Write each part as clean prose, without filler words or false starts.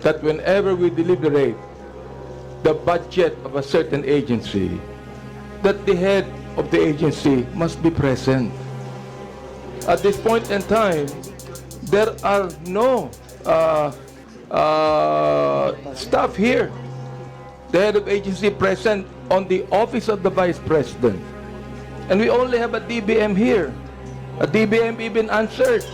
that whenever we deliberate the budget of a certain agency, that the head of the agency must be present. At this point in time, there are no staff here. The head of agency present on the office of the Vice President. And we only have a DBM here. A DBM even answered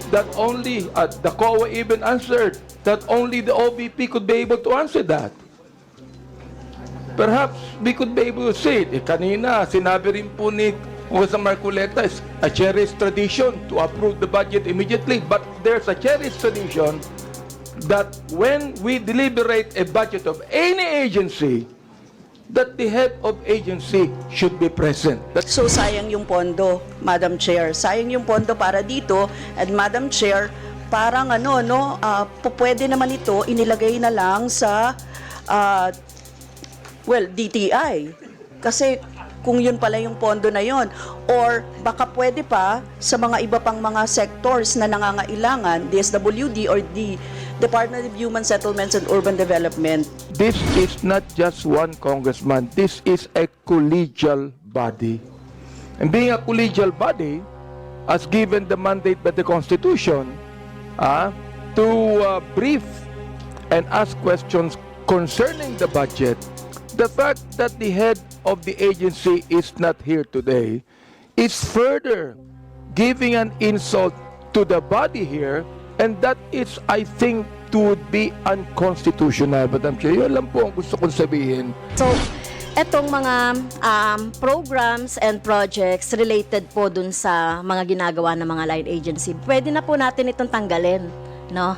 that only, the COA even answered that only the OVP could be able to answer that. Perhaps we could be able to say it. Kanina, sinabi rin po ni Jose Marcoleta, is a cherished tradition to approve the budget immediately. But there's a cherished tradition that when we deliberate a budget of any agency, that the head of agency should be present. So sayang yung pondo, Madam Chair. Sayang yung pondo para dito. And Madam Chair, parang pwede naman ito inilagay na lang sa DTI. Kasi kung yun pala yung pondo na yun. Or baka pwede pa sa mga iba pang mga sectors na nangangailangan, DSWD or the Department of Human Settlements and Urban Development. This is not just one congressman. This is a collegial body. And being a collegial body, as given the mandate by the Constitution, to brief and ask questions concerning the budget, the fact that the head of the agency is not here today is further giving an insult to the body here, and that is, I think, would be unconstitutional. Madam Chair, yun lang po ang gusto kong sabihin. So, etong mga programs and projects related po dun sa mga ginagawa ng mga line agency, pwede na po natin itong tanggalin, no?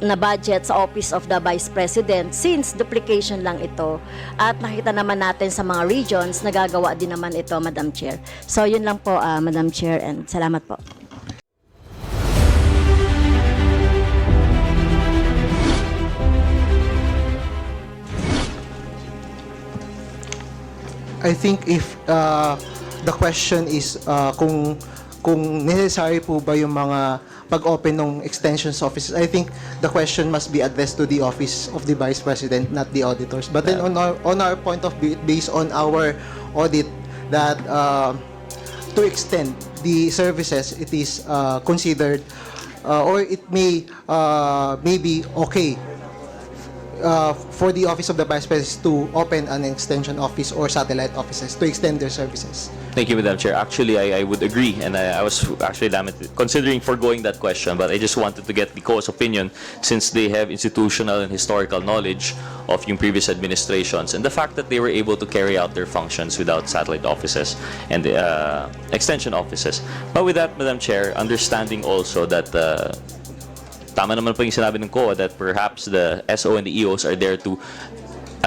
Na budget sa Office of the Vice President, since duplication lang ito. At nakita naman natin sa mga regions, nagagawa din naman ito, Madam Chair. So, yun lang po, Madam Chair, and salamat po. I think if the question is kung necessary po ba yung mga pag-open ng extensions offices, I think the question must be addressed to the office of the Vice President, not the auditors. But then on our point of view, based on our audit, that to extend the services, it is considered or it may be okay for the Office of the Vice President to open an extension office or satellite offices to extend their services. Thank you, Madam Chair. Actually, I would agree, and I was actually considering foregoing that question, but I just wanted to get the COA's opinion since they have institutional and historical knowledge of yung previous administrations and the fact that they were able to carry out their functions without satellite offices and extension offices. But with that, Madam Chair, understanding also that tama naman po yung sinabi ng COA that perhaps the SO and the EOs are there to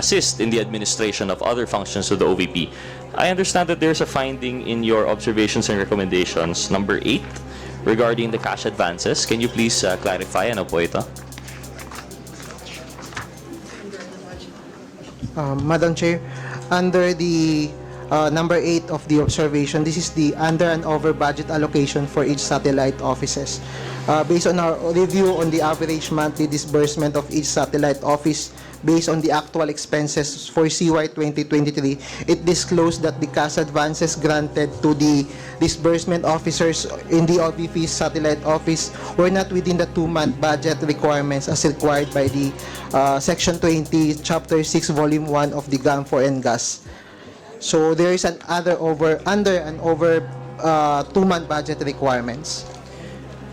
assist in the administration of other functions of the OVP. I understand that there's a finding in your observations and recommendations, number 8, regarding the cash advances. Can you please clarify ano po ito? Madam Chair, under the number 8 of the observation, this is the under and over budget allocation for each satellite offices. Based on our review on the average monthly disbursement of each satellite office based on the actual expenses for CY 2023, it disclosed that the cash advances granted to the disbursement officers in the OVP satellite office were not within the 2-month budget requirements as required by the Section 20, Chapter 6, Volume 1 of the GAM for NGAS. So there is an under and over 2-month budget requirements.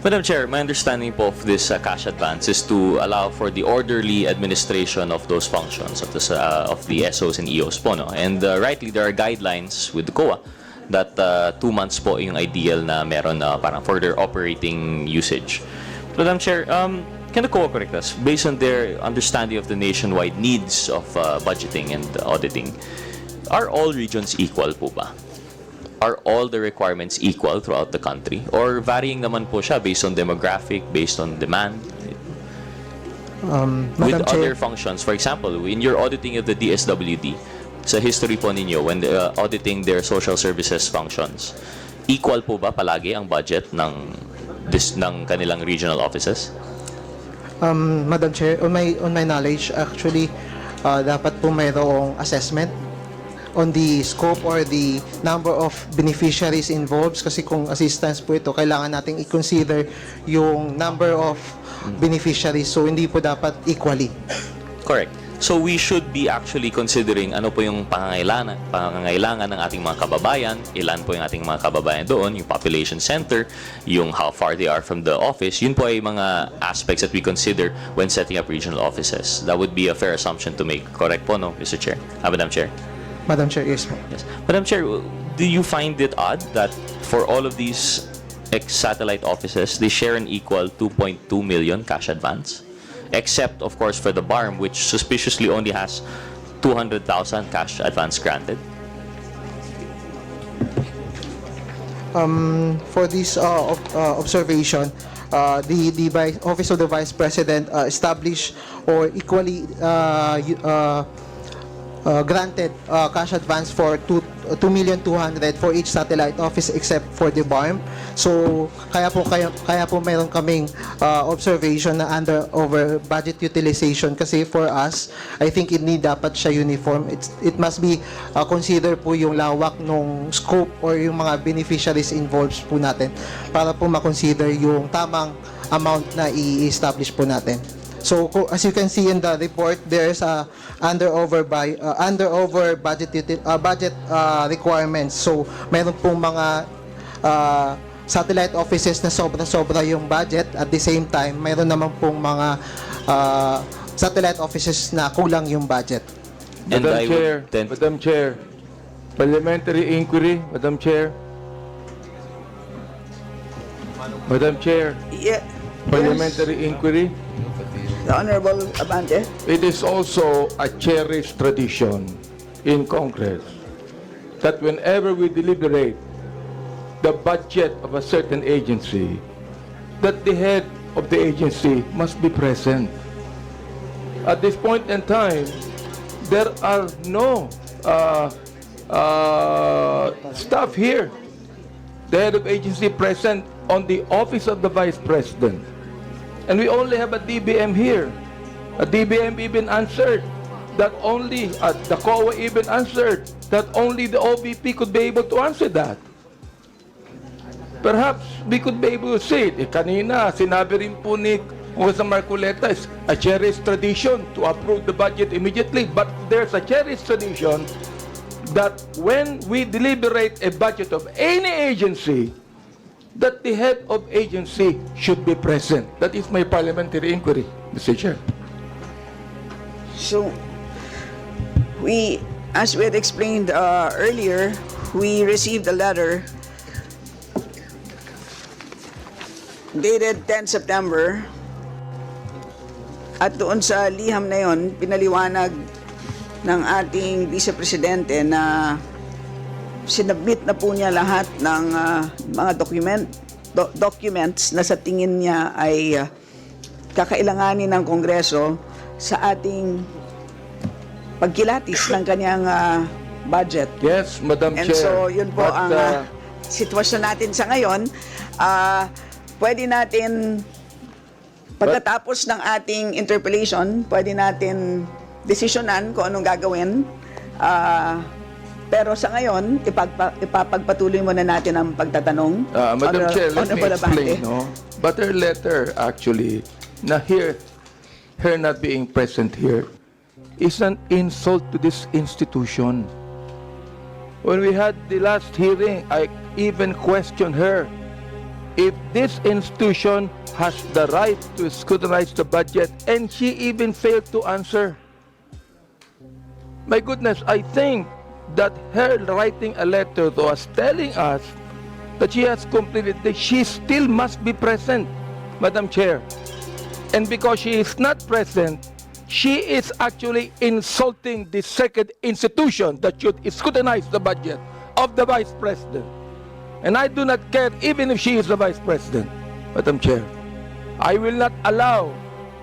Madam Chair, my understanding po of this cash advance is to allow for the orderly administration of those functions of the SOs and EOs po, no? And rightly, there are guidelines with the COA that 2 months po yung ideal na meron parang for their operating usage. Madam Chair, can the COA correct us based on their understanding of the nationwide needs of budgeting and auditing? Are all regions equal po ba? Are all the requirements equal throughout the country? Or varying naman po siya based on demographic, based on demand? With Madam Chair, other functions, for example, in your auditing of the DSWD, sa history po ninyo, when auditing their social services functions, equal po ba palagi ang budget ng kanilang regional offices? Madam Chair, on my knowledge, actually, dapat po mayroong assessment on the scope or the number of beneficiaries involved, kasi kung assistance po ito, kailangan nating i-consider yung number of beneficiaries, so hindi po dapat equally. Correct. So we should be actually considering ano po yung pangangailangan ng ating mga kababayan, ilan po yung ating mga kababayan doon, yung population center, yung how far they are from the office. Yun po ay mga aspects that we consider when setting up regional offices. That would be a fair assumption to make. Correct po, no, Mr. Chair? Madam Chair? Madam Chair, yes po. Yes. Madam Chair, do you find it odd that for all of these ex-satellite offices, they share an equal 2.2 million cash advance? Except, of course, for the BARM, which suspiciously only has 200,000 cash advance granted. For this observation, the Office of the Vice President established or equally granted cash advance for 2,200,000 for each satellite office except for the BARM. So kaya po mayroon kaming observation na over budget utilization, kasi for us, I think hindi dapat siya uniform. It must be consider po yung lawak nung scope or yung mga beneficiaries involved po natin para po ma-consider yung tamang amount na i-establish po natin. So as you can see in the report, there's a under over budget requirements. So meron pong mga satellite offices na sobra-sobra yung budget. At the same time, meron naman pong mga satellite offices na kulang yung budget. And Madam I Chair, would then- Madam Chair, parliamentary inquiry, Madam Chair. Madam Chair, Yeah. parliamentary inquiry. The Honorable Abante. It is also a cherished tradition in Congress that whenever we deliberate the budget of a certain agency, that the head of the agency must be present. At this point in time, there are no staff here. The head of agency present on the office of the Vice President. And we only have a DBM here. A DBM even answered that only, the COA even answered that only the OVP could be able to answer that. Perhaps we could be able to say it. Kanina, sinabi rin po ni Jose Marcoleta, is a cherished tradition to approve the budget immediately. But there's a cherished tradition that when we deliberate a budget of any agency, that the head of agency should be present. That is my parliamentary inquiry, Mr. Chair. So, as we had explained earlier, we received a letter dated 10 September. At doon sa liham na yon, pinaliwanag ng ating Vice Presidente na sinubmit na po niya lahat ng mga documents na sa tingin niya ay kakailanganin ng Kongreso sa ating pagkilatis ng kanyang budget. Yes, Madam And Chair. so, yun po But, ang sitwasyon natin sa ngayon. Pwede natin, pagkatapos ng ating interpellation, pwede natin desisyonan kung anong gagawin. Pero sa ngayon, ipapagpatuloy muna natin ang pagtatanong. Madam Chair, let me Honorable Abante. explain. No? But her letter, actually, na her not being present here, is an insult to this institution. When we had the last hearing, I even questioned her if this institution has the right to scrutinize the budget, and she even failed to answer. My goodness, I think that her writing a letter to us telling us that she has completed this, she still must be present, Madam Chair. And because she is not present, she is actually insulting the second institution that should scrutinize the budget of the Vice President. And I do not care even if she is the Vice President, Madam Chair. I will not allow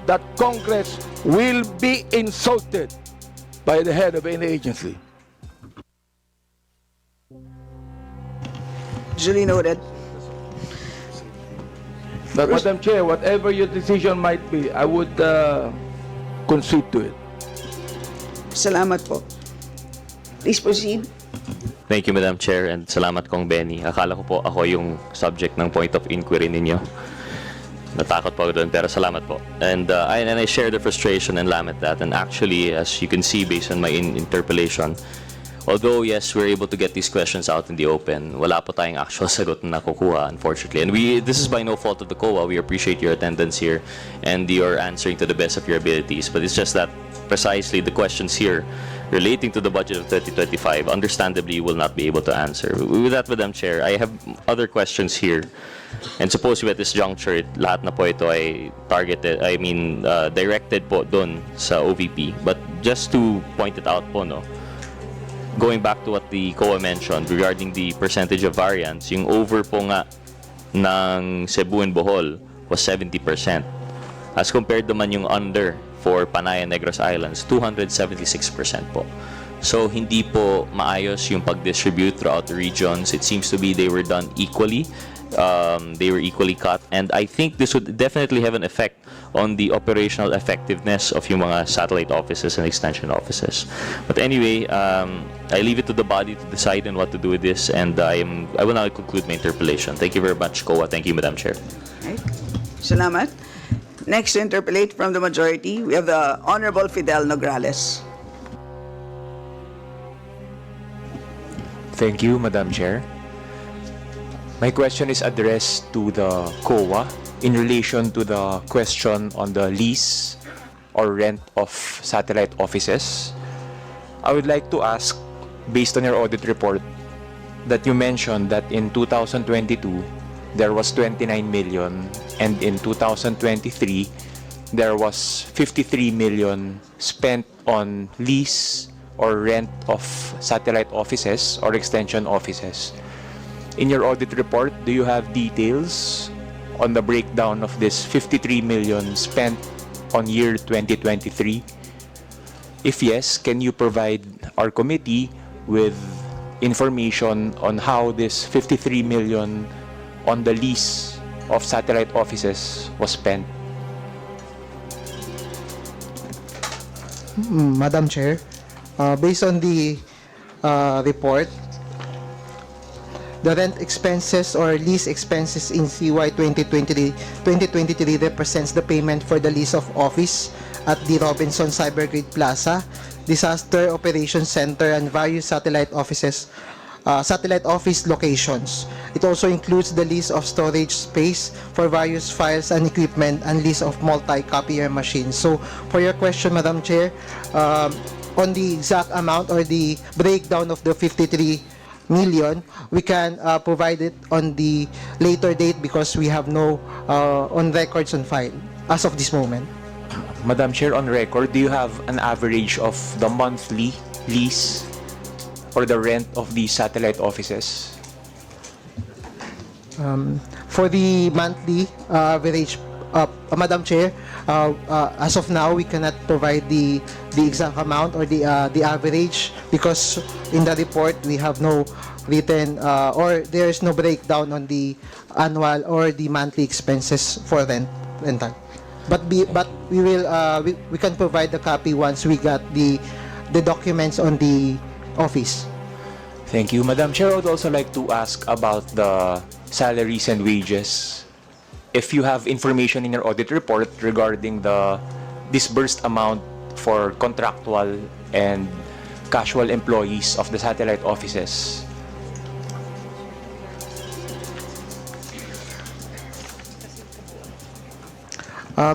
that Congress will be insulted by the head of any agency. Duly noted. But Madam Chair, whatever your decision might be, I would concede to it. Salamat po. Please proceed. Thank you, Madam Chair, and salamat kong Benny. Akala ko po ako yung subject ng point of inquiry ninyo. Natakot po ako doon, pero salamat po. And I share the frustration and lament that. And actually, as you can see based on my interpellation, although yes, we're able to get these questions out in the open, wala po tayong actual sagot na nakukuha, unfortunately. And this is by no fault of the COA. We appreciate your attendance here and your answering to the best of your abilities. But it's just that precisely the questions here relating to the budget of 2025, understandably, you will not be able to answer. With that, Madam Chair, I have other questions here. And supposedly at this juncture, lahat na po ito ay directed po doon sa OVP. But just to point it out po, no, going back to what the COA mentioned regarding the percentage of variance, yung over po nga ng Cebu and Bohol was 70%. As compared naman yung under for Panay and Negros Islands, 276% po. So, hindi po maayos yung pag-distribute throughout the regions. It seems to be they were done equally. They were equally cut. And I think this would definitely have an effect on the operational effectiveness of yung mga satellite offices and extension offices. But anyway, I leave it to the body to decide on what to do with this. And I will now conclude my interpellation. Thank you very much, COA. Thank you, Madam Chair. Right. Salamat. Next to interpellate from the majority, we have the Honorable Fidel Nograles. Thank you, Madam Chair. My question is addressed to the COA in relation to the question on the lease or rent of satellite offices. I would like to ask, based on your audit report, that you mentioned that in 2022, there was 29 million, and in 2023, there was 53 million spent on lease or rent of satellite offices or extension offices. In your audit report, do you have details on the breakdown of this 53 million spent on year 2023? If yes, can you provide our committee with information on how this 53 million on the lease of satellite offices was spent? Madam Chair, based on the report, the rent expenses or lease expenses in CY 2023 represents the payment for the lease of office at the Robinson Cybergrid Plaza, Disaster Operations Center, and various satellite office locations. It also includes the lease of storage space for various files and equipment and lease of multi-copier machines. So, for your question, Madam Chair, on the exact amount or the breakdown of the 53 million, we can provide it on the later date because we have no on records on file as of this moment. Madam Chair, on record, do you have an average of the monthly lease or the rent of these satellite offices? For the monthly average, Madam Chair, as of now, we cannot provide the exact amount or the average because in the report we have no written or there is no breakdown on the annual or the monthly expenses for rental. But we will we can provide the copy once we got the documents on the office. Thank you, Madam Chair. I would also like to ask about the salaries and wages. If you have information in your audit report regarding the disbursed amount for contractual and casual employees of the satellite offices.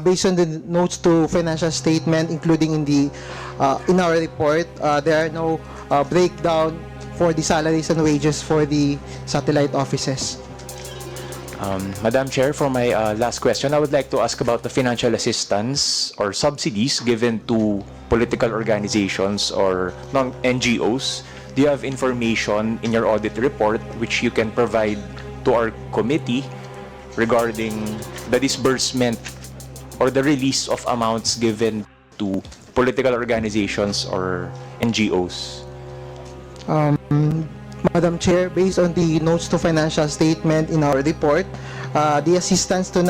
Based on the notes to financial statement, including in our report, there are no breakdown for the salaries and wages for the satellite offices. Madam Chair, for my last question, I would like to ask about the financial assistance or subsidies given to political organizations or non-NGOs. Do you have information in your audit report which you can provide to our committee regarding the disbursement or the release of amounts given to political organizations or NGOs? Madam Chair, based on the notes to financial statement in our report, the assistance to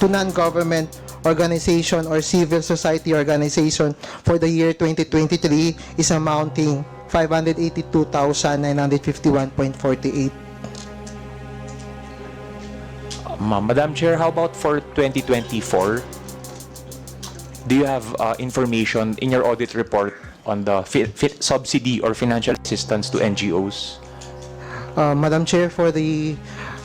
non-government organization or civil society organization for the year 2023 is amounting 582,951.48. Madam Chair, how about for 2024? Do you have information in your audit report on the subsidy or financial assistance to NGOs? Madam Chair, for the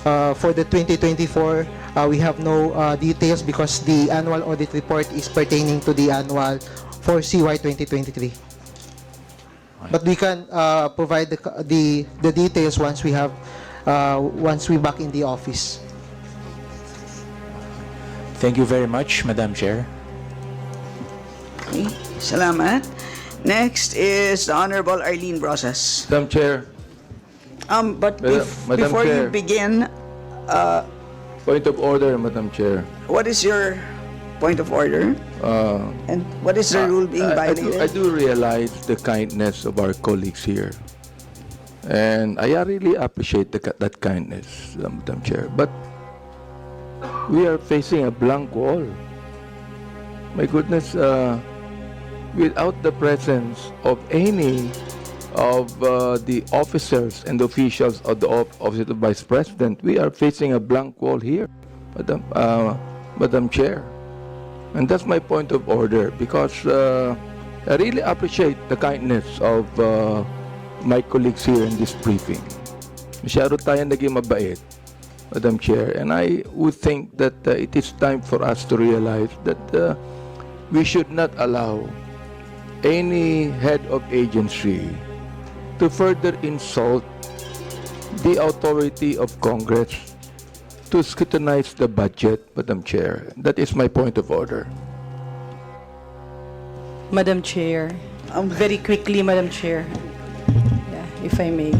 2024, we have no details because the annual audit report is pertaining to the annual for CY 2023. But we can provide the details once we back in the office. Thank you very much, Madam Chair. Okay, salamat. Next is the Honorable Arlene Brosas. Madam Chair, But Madam before you Chair. begin, point of order, Madam Chair. what is your point of order? And what is the rule being I violated? do realize the kindness of our colleagues here. And I really appreciate that kindness, Madam Chair. But we are facing a blank wall. My goodness, without the presence of any of the officers and officials of the Office of the Vice President, we are facing a blank wall here, Madam Chair. And that's my point of order because I really appreciate the kindness of my colleagues here in this briefing. Masyado tayong naging mabait, Madam Chair, and I would think that it is time for us to realize that we should not allow any head of agency to further insult the authority of Congress to scrutinize the budget, Madam Chair. That is my point of order. Madam Chair, very quickly, Madam Chair, if I may.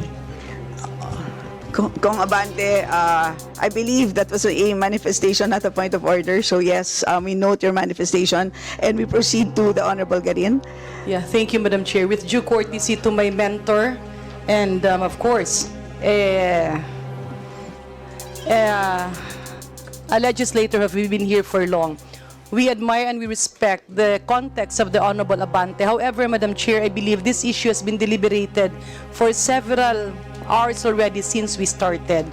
Kong Abante, I believe that was a manifestation, not a point of order. So yes, we note your manifestation and we proceed to the Honorable Garin. Yeah, thank you, Madam Chair. With due courtesy to my mentor and, of course, a legislator who have been here for long. We admire and we respect the context of the Honorable Abante. However, Madam Chair, I believe this issue has been deliberated for several hours already since we started.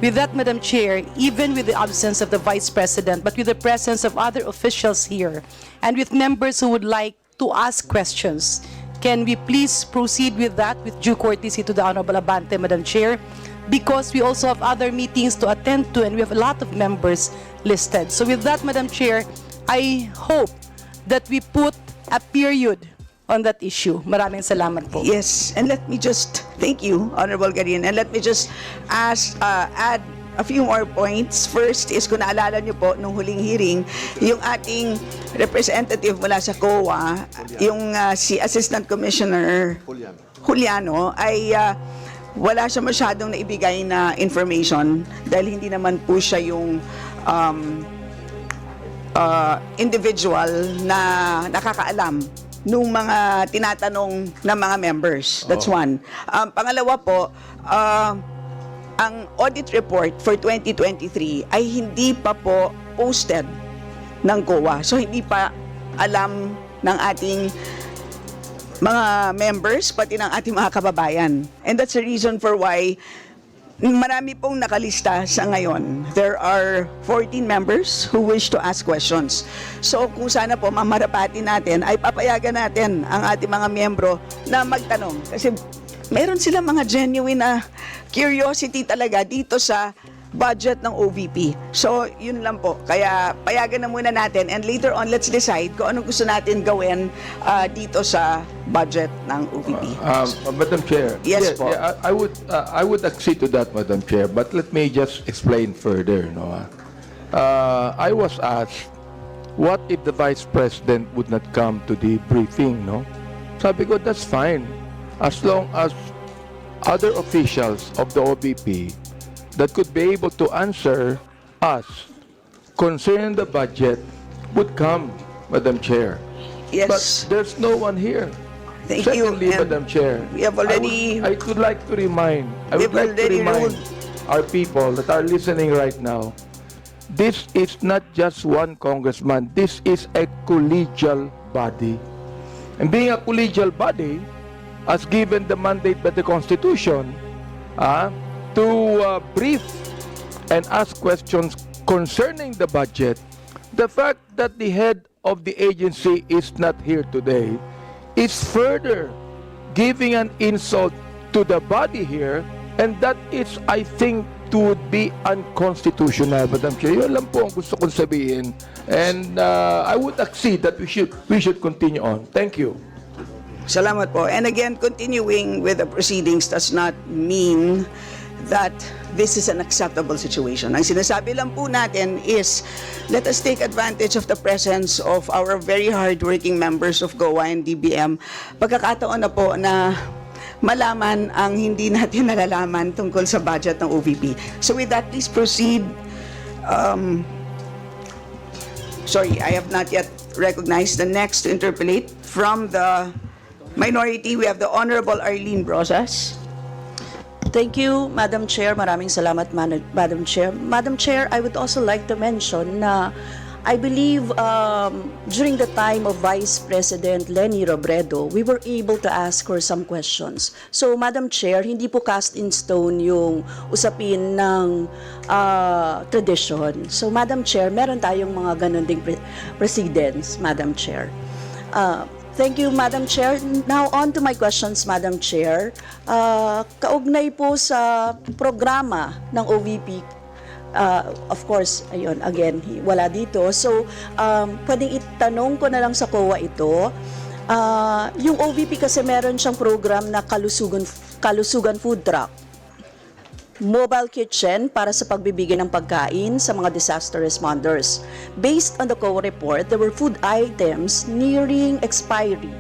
With that, Madam Chair, even with the absence of the Vice President, but with the presence of other officials here, and with members who would like to ask questions, can we please proceed with that with due courtesy to the Honorable Abante, Madam Chair? Because we also have other meetings to attend to and we have a lot of members listed. So with that, Madam Chair, I hope that we put a period on that issue. Maraming salamat po. Yes, and let me just thank you, Honorable Garin, and let me just add a few more points. First is, kung naalala niyo po, nung huling hearing, yung ating representative mula sa COA, yung si Assistant Commissioner Juliano, ay wala siya masyadong naibigay na information dahil hindi naman po siya yung individual na nakakaalam nung mga tinatanong ng mga members. That's one. Pangalawa po, ang audit report for 2023 ay hindi pa po posted ng COA. So hindi pa alam ng ating mga members, pati ng ating mga kababayan. And that's the reason for why marami pong nakalista sa ngayon. There are 14 members who wish to ask questions. So kung sana po mamarapati natin, ay papayagan natin ang ating mga miyembro na magtanong. Kasi meron silang mga genuine na curiosity talaga dito sa budget ng OVP. So, yun lang po. Kaya payagan na muna natin and later on, let's decide kung anong gusto natin gawin dito sa budget ng OVP. Madam Chair. Yes, po. Yeah, I would accede to that, Madam Chair, but let me just explain further. No? I was asked, what if the Vice President would not come to the briefing? No? Sabi ko, that's fine. As long as other officials of the OVP that could be able to answer us concerning the budget would come, Madam Chair. Yes. But there's no one here. Thank you. Secondly, And Madam Chair, we have already- I would like to remind We have already ruled. our people that are listening right now this is not just one congressman. This is a collegial body. And being a collegial body, as given the mandate by the Constitution, to brief and ask questions concerning the budget, the fact that the head of the agency is not here today is further giving an insult to the body here, and that is, I think, would be unconstitutional, Madam Chair. Yun lang po ang gusto kong sabihin. And I would accede that we should continue on. Thank you. Salamat po. And again, continuing with the proceedings does not mean that this is an acceptable situation. Ang sinasabi lang po natin is, let us take advantage of the presence of our very hardworking members of GOA and DBM. Pagkakataon na po na malaman ang hindi natin nalalaman tungkol sa budget ng OVP. So with that, please proceed. Sorry, I have not yet recognized the next to interpolate. From the minority, we have the Honorable Arlene Brosas. Thank you, Madam Chair. Maraming salamat, Madam Chair. Madam Chair, I would also like to mention na I believe during the time of Vice President Leni Robredo, we were able to ask her some questions. So, Madam Chair, hindi po cast in stone yung usapin ng tradition. So, Madam Chair, meron tayong mga ganun ding precedents, Madam Chair. Thank you, Madam Chair. Now, on to my questions, Madam Chair. Kaugnay po sa programa ng OVP, of course, ayun, again, wala dito. So, pwedeng itanong ko na lang sa COA ito. Yung OVP kasi meron siyang program na kalusugan food truck. Mobile kitchen para sa pagbibigay ng pagkain sa mga disaster responders. Based on the COA report, there were food items nearing expiry.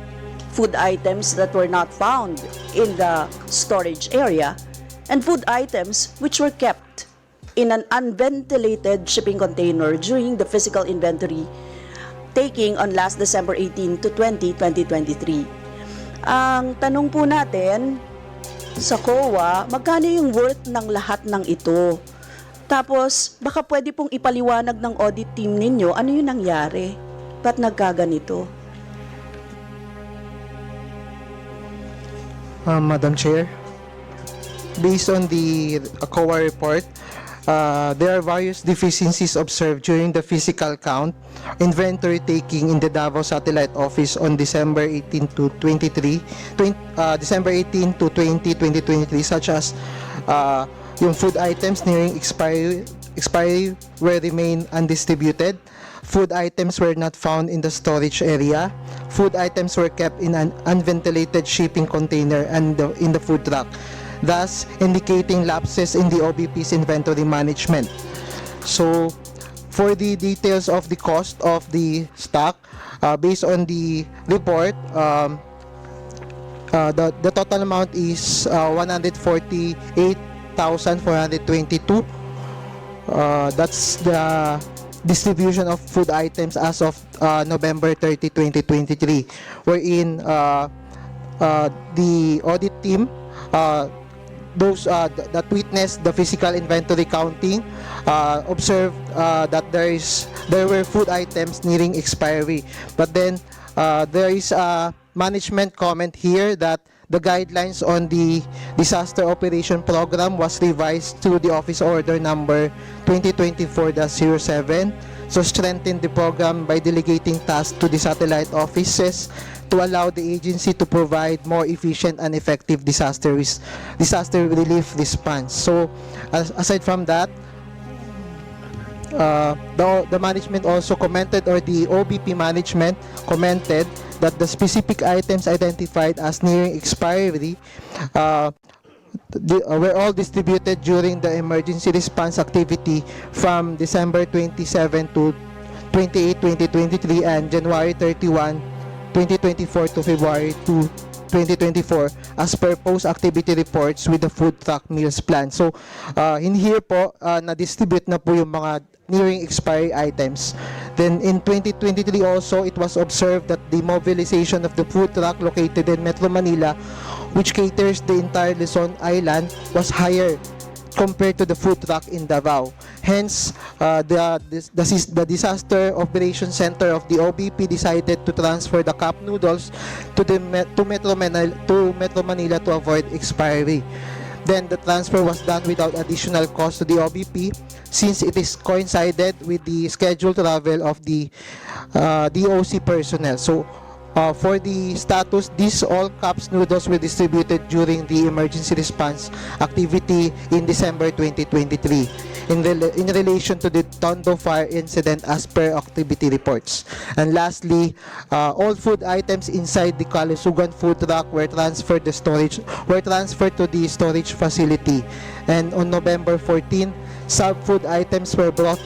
Food items that were not found in the storage area, and food items which were kept in an unventilated shipping container during the physical inventory taking on last December 18 to 20, 2023. Ang tanong po natin sa COA, magkano yung worth ng lahat ng ito? Tapos, baka pwede pong ipaliwanag ng audit team ninyo, ano yung nangyari? Ba't nagkaganito? Madam Chair, based on the COA report, there are various deficiencies observed during the physical count, inventory taking in the Davao Satellite Office on December 18 to 20, 2023, such as yung food items nearing expiry were remain undistributed, food items were not found in the storage area, food items were kept in an unventilated shipping container and in the food truck, thus indicating lapses in the OBP's inventory management. So, for the details of the cost of the stock, based on the report, the total amount is 148,422. That's the distribution of food items as of November 30, 2023, wherein the audit team, those that witnessed the physical inventory counting, observed that there were food items nearing expiry. But then there is a management comment here that the guidelines on the disaster operation program was revised to the office order number 2024-07, so strengthen the program by delegating tasks to the satellite offices to allow the agency to provide more efficient and effective disaster relief response. So, aside from that, the management also commented, or the OBP management commented, that the specific items identified as nearing expiry were all distributed during the emergency response activity from December 27 to 28, 2023 and January 31, 2024 to February 2, 2024 as per post-activity reports with the food truck meals plan. So, in here po, na-distribute na po yung mga nearing expiry items. Then in 2023 also, it was observed that the mobilization of the food truck located in Metro Manila, which caters the entire Luzon Island, was higher compared to the food truck in Davao. Hence, the Disaster Operations Center of the OBP decided to transfer the cup noodles to Metro Manila to avoid expiry. Then the transfer was done without additional cost to the OBP since it is coincided with the scheduled travel of the DOC personnel. So for the status, these all cups noodles were distributed during the emergency response activity in December 2023 in relation to the Tondo fire incident as per activity reports. And lastly, all food items inside the Kalusugan food truck were transferred to the storage facility. And on November 14, sub-food items were brought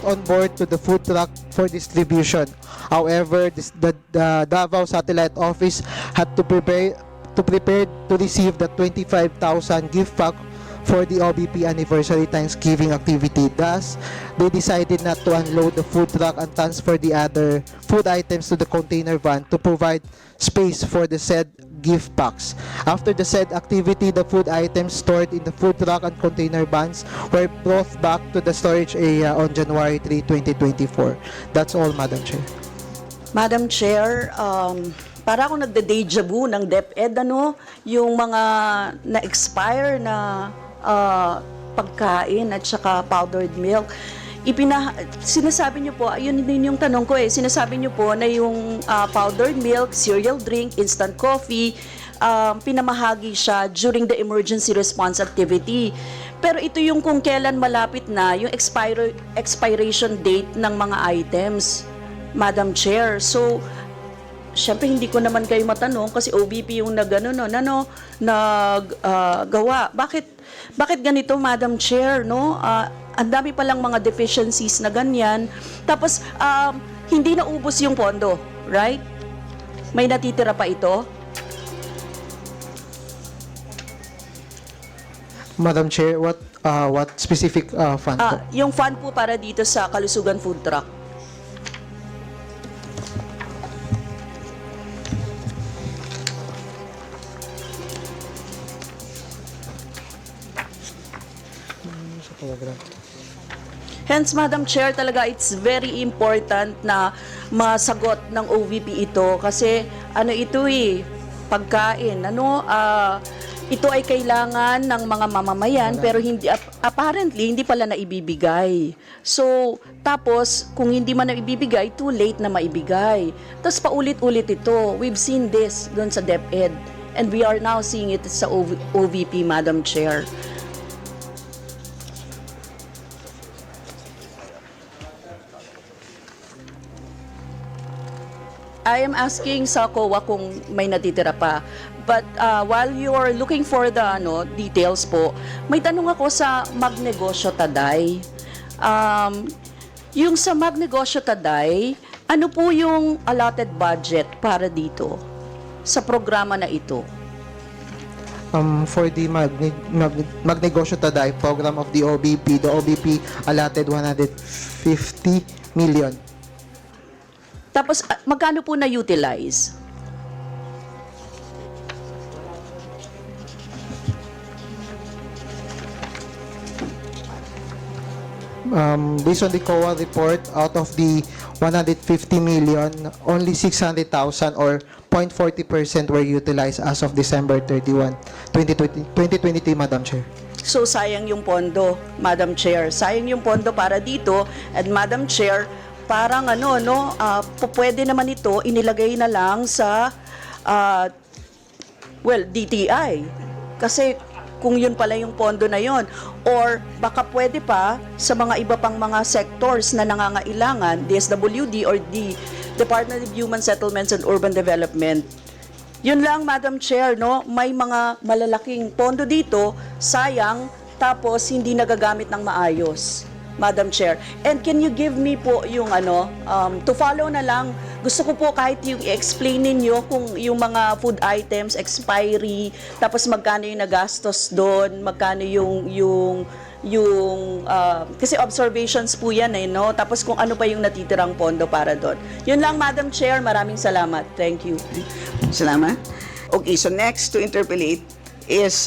on board to the food truck for distribution. However, the Davao Satellite Office had to prepare to receive the 25,000 gift pack for the OBP anniversary Thanksgiving activity. Thus, they decided not to unload the food truck and transfer the other food items to the container van to provide space for the said gift packs. After the said activity, the food items stored in the food truck and container vans were brought back to the storage area on January 3, 2024. That's all, Madam Chair. Madam Chair, para ako nagde-deja vu ng DepEd, yung mga na-expire na pagkain at saka powdered milk. Sinasabi niyo po, yun din yung tanong ko sinasabi niyo po na yung powdered milk, cereal drink, instant coffee, pinamahagi siya during the emergency response activity. Pero ito yung kung kailan malapit na yung expiration date ng mga items, Madam Chair. So, syempre hindi ko naman kayo matanong kasi OBP yung naggawa. Bakit ganito, Madam Chair, ang dami palang mga deficiencies na ganyan. Tapos, hindi naubos yung pondo, right? May natitira pa ito? Madam Chair, what specific fund? Yung fund po para dito sa Kalusugan Food Truck. Hence, Madam Chair, talaga it's very important na masagot ng OVP ito kasi pagkain, ito ay kailangan ng mga mamamayan pero apparently hindi pala naibibigay. So, tapos kung hindi man naibibigay, too late na maibigay. Tapos paulit-ulit ito. We've seen this doon sa DepEd and we are now seeing it sa OVP, Madam Chair. I am asking sa COA kung may natitira pa. But while you're looking for the details po, may tanong ako sa Magnegosyo Taday. Yung sa Magnegosyo Taday, ano po yung allotted budget para dito sa programa na ito? For the Magnegosyo Taday program of the OBP allotted 150 million. Tapos, magkano po na-utilize? Based on the COA report, out of the 150 million, only 600,000 or 0.40% were utilized as of December 31, 2023, Madam Chair. So, sayang yung pondo, Madam Chair. Sayang yung pondo para dito. And Madam Chair, parang pwede naman ito inilagay na lang sa DTI kasi kung yun pala yung pondo na yun, or baka pwede pa sa mga iba pang mga sectors na nangangailangan, DSWD or the Department of Human Settlements and Urban Development. Yun lang, Madam Chair, may mga malalaking pondo dito, sayang, tapos hindi nagagamit ng maayos, Madam Chair. And can you give me po yung to follow na lang, gusto ko po kahit yung i-explain ninyo kung yung mga food items, expiry, tapos magkano yung nagastos doon, magkano kasi observations po yan tapos kung ano pa yung natitirang pondo para doon. Yun lang, Madam Chair, maraming salamat. Thank you. Salamat. Okay, so next to interpellate is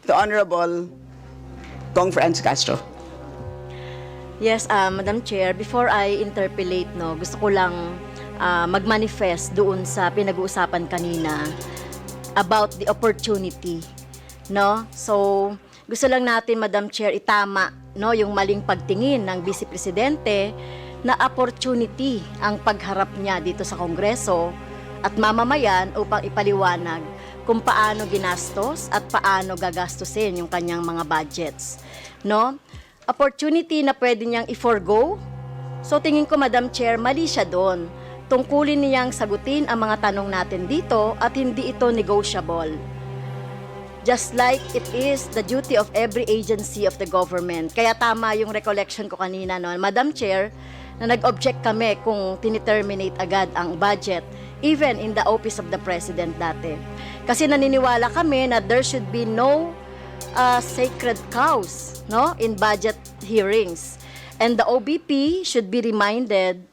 the Honorable Kong Franz Castro. Yes, Madam Chair, before I interpolate, no, gusto ko lang mag-manifest doon sa pinag-uusapan kanina about the opportunity, no? So, gusto lang natin, Madam Chair, itama, no, yung maling pagtingin ng Vice Presidente na opportunity ang pagharap niya dito sa Kongreso at mamamayan upang ipaliwanag kung paano ginastos at paano gagastusin yung kanyang mga budgets, no? Opportunity na pwede niyang i-forgo. So tingin ko, Madam Chair, mali siya doon. Tungkulin niyang sagutin ang mga tanong natin dito at hindi ito negotiable. Just like it is the duty of every agency of the government. Kaya tama yung recollection ko kanina, no, Madam Chair, na nag-object kami kung tiniterminate agad ang budget, even in the office of the President dati. Kasi naniniwala kami na there should be no sacred cows, no, in budget hearings. And the OBP should be reminded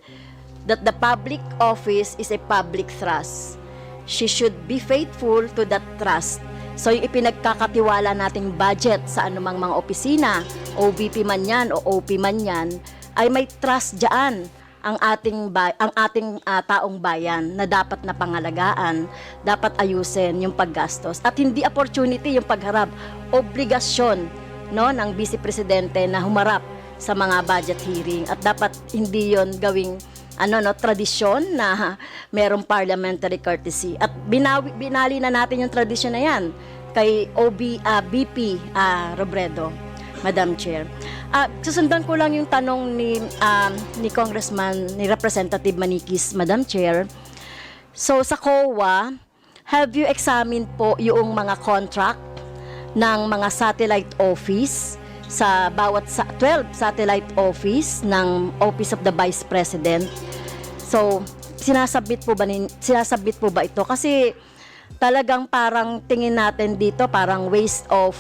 that the public office is a public trust. She should be faithful to that trust. So yung ipinagkakatiwala nating budget sa anumang mga opisina, OBP man yan o OP man yan, ay may trust dyan ang ating taong bayan na dapat na pangalagaan, dapat ayusin yung paggastos. At hindi opportunity yung pagharap, obligasyon, no, ng Vice Presidente na humarap sa mga budget hearing. At dapat hindi yon gawing tradisyon na merong parliamentary courtesy. At binali na natin yung tradisyon na yan kay BP Robredo, Madam Chair. Susundan ko lang yung tanong ni Congressman, ni Representative Manikis, Madam Chair. So sa COA, have you examined po yung mga contract ng mga satellite office sa bawat 12 satellite office ng Office of the Vice President? So, sinasabit po ba ito? Kasi talagang parang tingin natin dito, parang waste of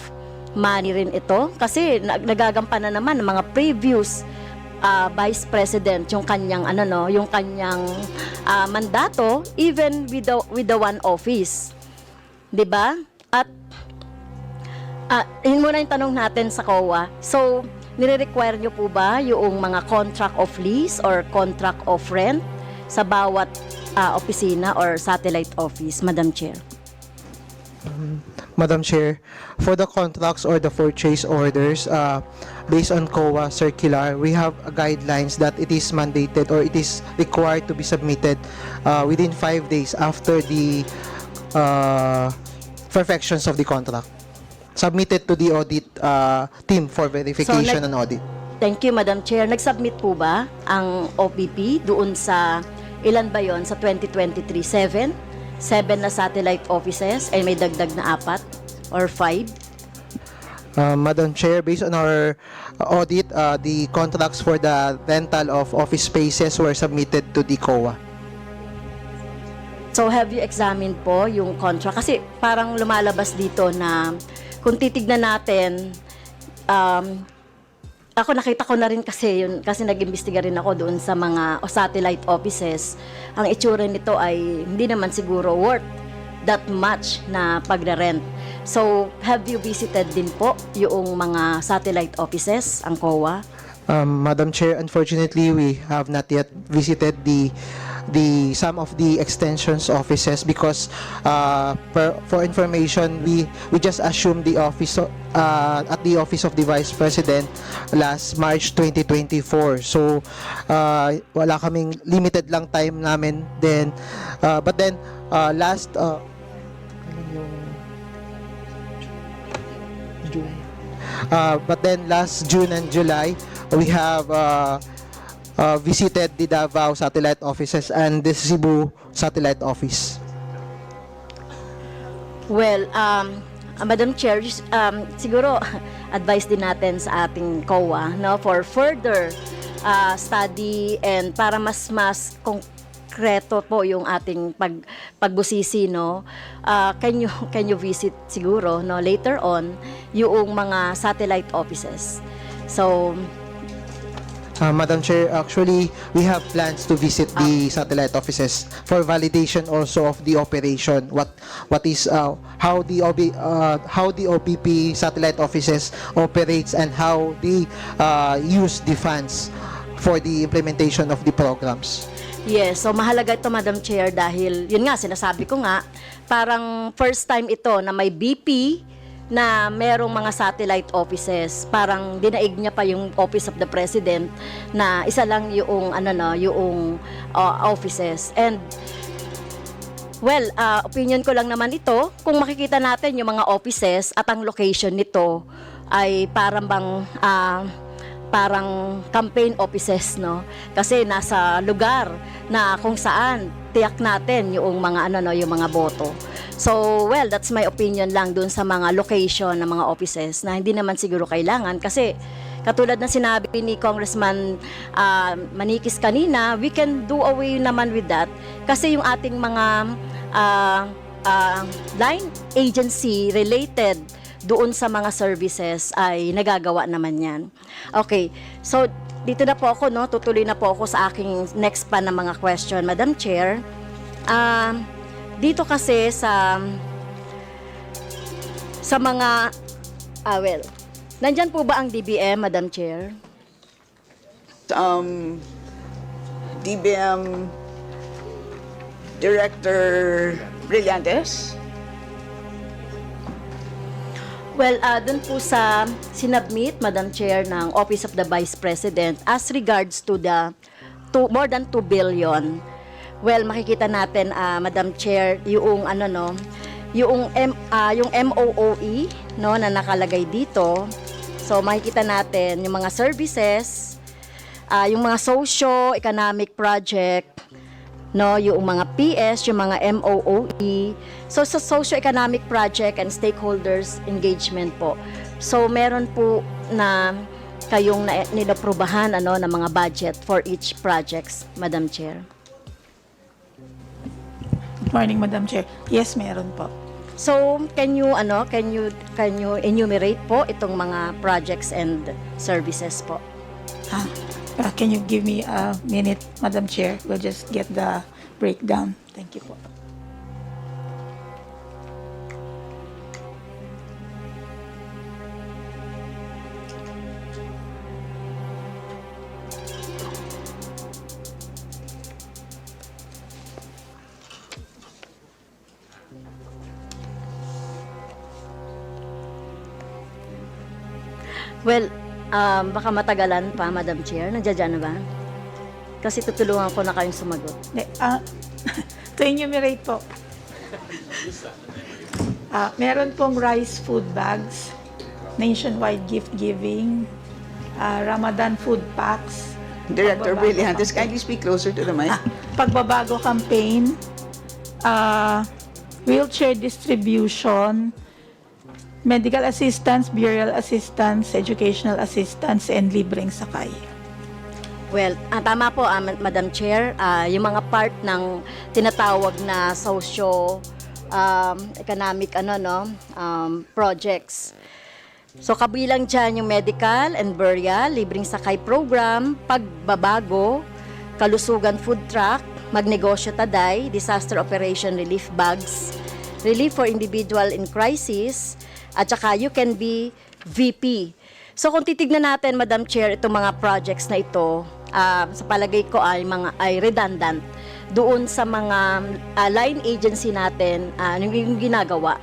money rin ito. Kasi nagagampanan naman ng mga previous Vice President yung kanyang mandato, even with the one office. 'Di ba? At yun muna yung tanong natin sa COA. So, nire-require nyo po ba yung mga contract of lease or contract of rent sa bawat opisina or satellite office, Madam Chair? Madam Chair, for the contracts or the purchase orders, based on COA circular, we have guidelines that it is mandated or it is required to be submitted within 5 days after the perfections of the contract. Submitted to the audit team for verification and audit. Thank you, Madam Chair. Nag-submit po ba ang OPP doon sa, ilan ba yon sa 2023? 7 na satellite offices ay may dagdag na 4 or 5? Madam Chair, based on our audit, the contracts for the rental of office spaces were submitted to the COA. So have you examined po yung contract? Kasi parang lumalabas dito na kung titignan natin, ako nakita ko na rin kasi yun, kasi nag-imbestiga rin ako doon sa mga satellite offices. Ang itsura nito ay hindi naman siguro worth that much na pagre-rent. So, have you visited din po yung mga satellite offices, ang COA? Madam Chair, unfortunately, we have not yet visited some of the extensions offices because for information, we just assumed the office at the office of the Vice President last March 2024. So wala kaming, limited lang time namin then, but then last June and July, we have visited the Davao satellite offices and the Cebu satellite office. Well, Madam Chair, siguro advice din natin sa ating COA, no, for further study and para mas konkreto po yung ating pagbusisi, no. Can you visit siguro, no, later on yung mga satellite offices. So Madam Chair, actually, we have plans to visit the satellite offices for validation also of the operation. What is how the OPP satellite offices operates and how they use the funds for the implementation of the programs. Yes, so mahalaga ito, Madam Chair, dahil yun nga, sinasabi ko nga, parang first time ito na may BP na merong mga satellite offices. Parang dinaig niya pa yung Office of the President na isa lang yung offices. And well, opinion ko lang naman ito, kung makikita natin yung mga offices at ang location nito ay parang campaign offices, no? Kasi nasa lugar na kung saan tiyak natin yung mga yung mga boto. So, well, that's my opinion lang dun sa mga location ng mga offices na hindi naman siguro kailangan kasi katulad ng sinabi ni Congressman Manikis kanina, we can do away naman with that kasi yung ating mga line agency related doon sa mga services ay nagagawa naman yan. Okay, so dito na po ako, no? Tutuloy na po ako sa aking next pa na mga question, Madam Chair. Dito kasi sa mga well, nandyan po ba ang DBM, Madam Chair? DBM Director Brillantes. Well, dun po sa sinubmit, Madam Chair, ng Office of the Vice President as regards to the more than 2 billion. Well, makikita natin, Madam Chair, yung MOOE, no, na nakalagay dito. So, makikita natin yung mga services, yung mga socio-economic project, no, yung mga PS, yung mga MOOE. So sa socio-economic project and stakeholders engagement po. So meron po na kayong nilaprubahan na mga budget for each projects, Madam Chair. Good morning, Madam Chair. Yes, meron po. So can you enumerate po itong mga projects and services po? Can you give me a minute, Madam Chair? We'll just get the breakdown. Thank you po. Well, baka matagalan pa, Madam Chair. Nandiyan na ba? Kasi tutulungan ko na kayong sumagot. To enumerate po. Meron pong rice food bags, nationwide gift giving, Ramadan food packs. Director pagbabago Brillantes, campaign. kindly speak closer to the mic. Pagbabago campaign, wheelchair distribution, medical assistance, burial assistance, educational assistance, and libreng sakay. Well, tama po, Madam Chair. Yung mga part ng tinatawag na socio-economic projects. So, kabilang dyan yung medical and burial, libreng sakay program, pagbabago, kalusugan food truck, magnegosyo taday, disaster operation relief bags, relief for individual in crisis, at saka you can be VP. So kung titignan natin, Madam Chair, itong mga projects na ito, sa palagay ko ay redundant doon sa mga line agency natin yung ginagawa.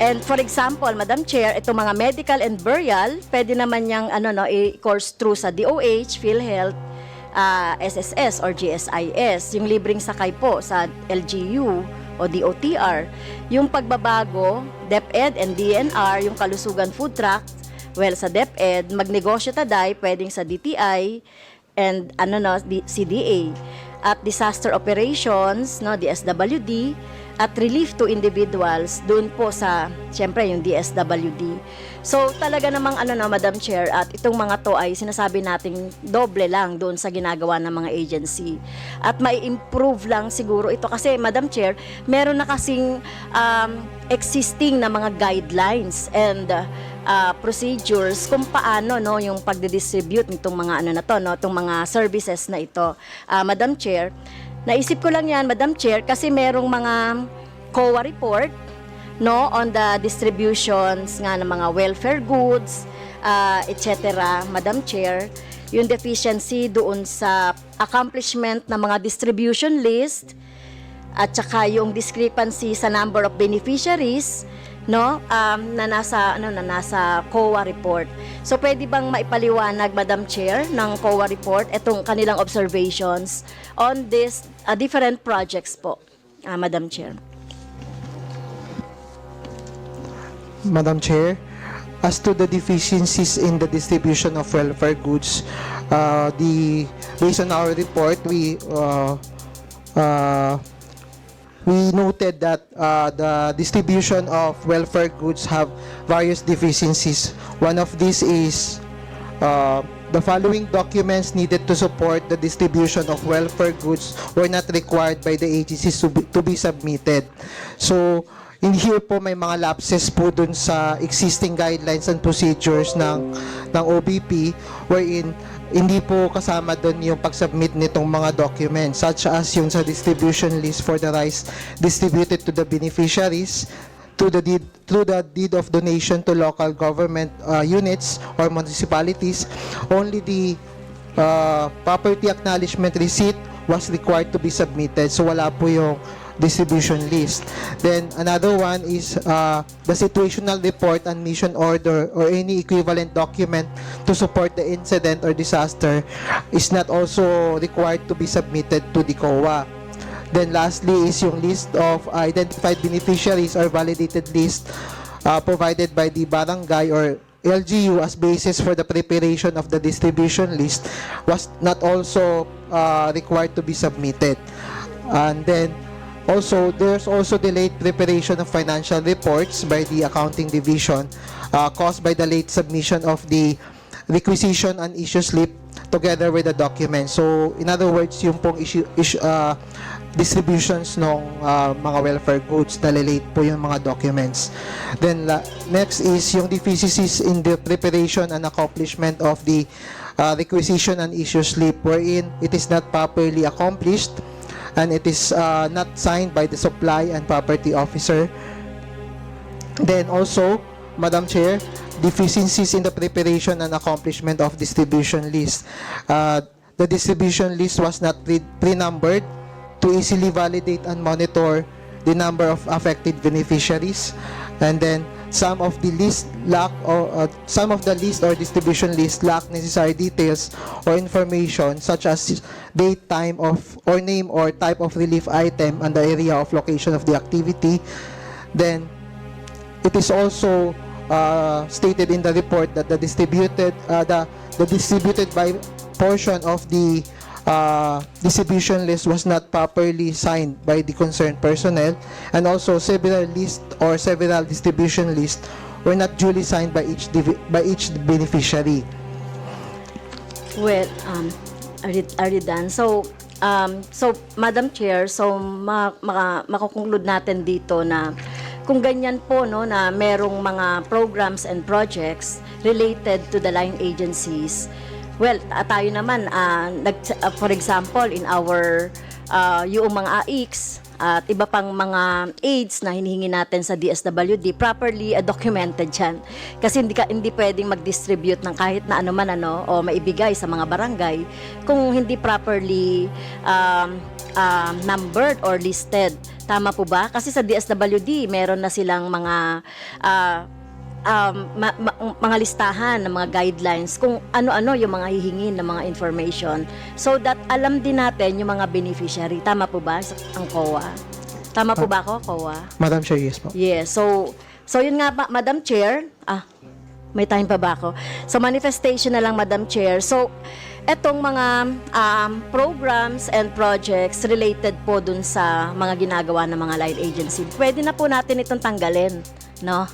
And for example, Madam Chair, itong mga medical and burial, pwede naman yang i-course through sa DOH, PhilHealth, SSS or GSIS, yung libreng sakay po sa LGU o DOTR, yung pagbabago, DepEd and DNR, yung kalusugan food truck, well, sa DepEd, magnegosyo taday, pwedeng sa DTI and CDA. At disaster operations, DSWD, at relief to individuals, doon po sa, siyempre, yung DSWD. So, talaga namang, Madam Chair, at itong mga to ay sinasabi nating doble lang doon sa ginagawa ng mga agency. At may improve lang siguro ito. Kasi, Madam Chair, meron na kasing existing na mga guidelines and procedures kung paano no yung pagdi-distribute nitong mga ano na to no, itong mga services na ito. Madam Chair, naisip ko lang yan, Madam Chair, kasi merong mga COA report no on the distributions nga ng mga welfare goods, etc. Madam Chair, yung deficiency doon sa accomplishment ng mga distribution list at saka yung discrepancy sa number of beneficiaries no na nasa COA report. So pwede bang maipaliwanag, Madam Chair, ng COA report itong kanilang observations on this different projects po, Madam Chair? Madam Chair, as to the deficiencies in the distribution of welfare goods, based on our report, we noted that the distribution of welfare goods have various deficiencies. One of these is the following documents needed to support the distribution of welfare goods were not required by the agencies to be submitted. So, in here po may mga lapses po dun sa existing guidelines and procedures ng OBP wherein hindi po kasama dun yung pag-submit nitong mga documents such as yung sa distribution list for the rice distributed to the beneficiaries through the deed of donation to local government units or municipalities. Only the property acknowledgement receipt was required to be submitted. So wala po yung distribution list. Then another one is the situational report and mission order or any equivalent document to support the incident or disaster is not also required to be submitted to the COA. Then lastly is yung list of identified beneficiaries or validated list provided by the barangay or LGU as basis for the preparation of the distribution list was not also required to be submitted. And then also, there's also delayed preparation of financial reports by the accounting division caused by the late submission of the requisition and issue slip together with the document. So, in other words, yung pong distributions ng mga welfare goods, nalilate po yung mga documents. Then, next is yung deficiencies in the preparation and accomplishment of the requisition and issue slip wherein it is not properly accomplished and it is not signed by the supply and property officer. Then also, Madam Chair, deficiencies in the preparation and accomplishment of distribution list. The distribution list was not pre-numbered to easily validate and monitor the number of affected beneficiaries. And then some of the list or distribution list lack necessary details or information such as date, time of or name or type of relief item and the area of location of the activity. Then it is also stated in the report that the distributed by portion of the distribution list was not properly signed by the concerned personnel, and also several list or several distribution lists were not duly signed by each beneficiary. Well, are you done? So, Madam Chair, so makukonklud natin dito na kung ganyan po no na merong mga programs and projects related to the line agencies. Well, tayo naman, for example, in our yung mga AICs at iba pang mga aids na hinihingi natin sa DSWD, properly documented yan. Kasi hindi pwedeng mag-distribute ng kahit na ano man o maibigay sa mga barangay kung hindi properly numbered or listed. Tama po ba? Kasi sa DSWD, meron na silang mga mga listahan ng mga guidelines kung ano-ano yung mga hihingin ng mga information so that alam din natin yung mga beneficiary. Tama po ba ang COA? Tama po ba ako, COA? Madam Chair, yes po. Yes. So yun nga ba, Madam Chair? May time pa ba ako? So manifestation na lang, Madam Chair. So etong mga programs and projects related po dun sa mga ginagawa ng mga line agency, pwede na po natin itong tanggalin, no?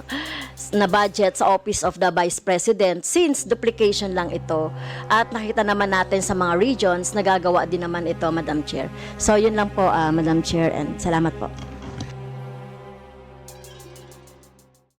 Na budget sa Office of the Vice President since duplication lang ito at nakita naman natin sa mga regions nagagawa din naman ito, Madam Chair. So yun lang po, Madam Chair, and salamat po.